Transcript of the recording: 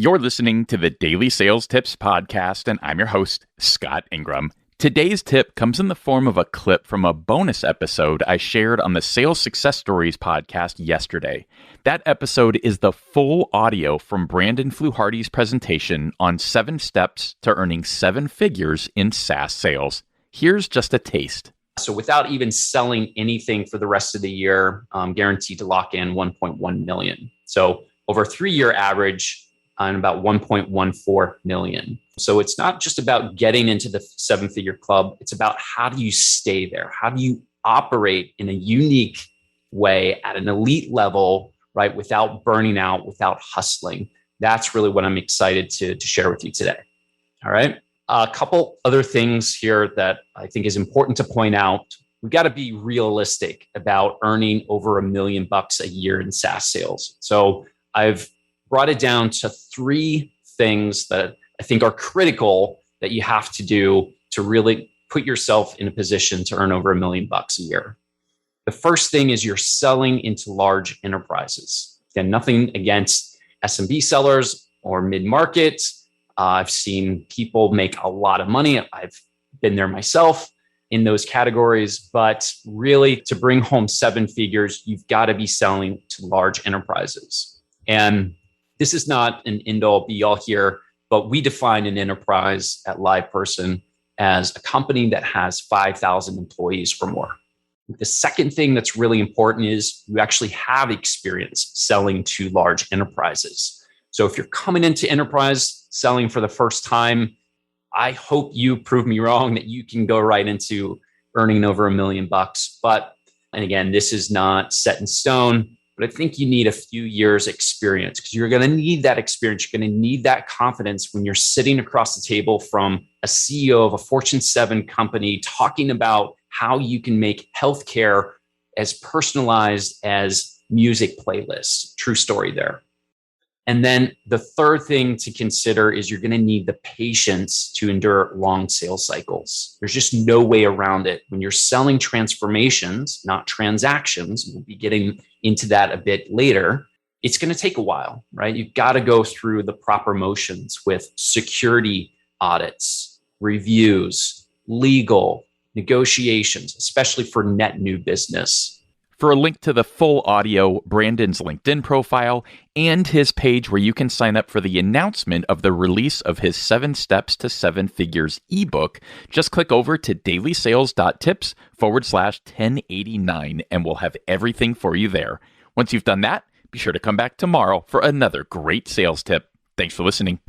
You're listening to the Daily Sales Tips podcast, and I'm your host, Scott Ingram. Today's tip comes in the form of a clip from a bonus episode I shared on the Sales Success Stories podcast yesterday. That episode is the full audio from Brandon Fluharty's presentation on 7 steps to earning 7 figures in SaaS sales. Here's just a taste. So without even selling anything for the rest of the year, I'm guaranteed to lock in 1.1 million. So over a 3-year average, on about 1.14 million. So it's not just about getting into the 7-figure club. It's about how do you stay there? How do you operate in a unique way at an elite level, right? Without burning out, without hustling. That's really what I'm excited to share with you today. All right. A couple other things here that I think is important to point out. We've got to be realistic about earning over $1 million a year in SaaS sales. So I've brought it down to 3 things that I think are critical that you have to do to really put yourself in a position to earn over $1 million a year. The first thing is you're selling into large enterprises. Again, nothing against SMB sellers or mid-market. I've seen people make a lot of money. I've been there myself in those categories, but really to bring home 7 figures, you've got to be selling to large enterprises. And this is not an end-all be-all here, but we define an enterprise at LivePerson as a company that has 5,000 employees or more. The second thing that's really important is you actually have experience selling to large enterprises. So if you're coming into enterprise selling for the first time, I hope you prove me wrong that you can go right into earning over $1 million. But, and again, this is not set in stone. But I think you need a few years experience because you're going to need that experience. You're going to need that confidence when you're sitting across the table from a CEO of a Fortune 7 company talking about how you can make healthcare as personalized as music playlists. True story there. And then the third thing to consider is you're going to need the patience to endure long sales cycles. There's just no way around it. When you're selling transformations, not transactions, we'll be getting into that a bit later, it's going to take a while, right? You've got to go through the proper motions with security audits, reviews, legal, negotiations, especially for net new business. For a link to the full audio, Brandon's LinkedIn profile, and his page where you can sign up for the announcement of the release of his 7 Steps to 7 Figures ebook, just click over to DailySales.Tips/1089 and we'll have everything for you there. Once you've done that, be sure to come back tomorrow for another great sales tip. Thanks for listening.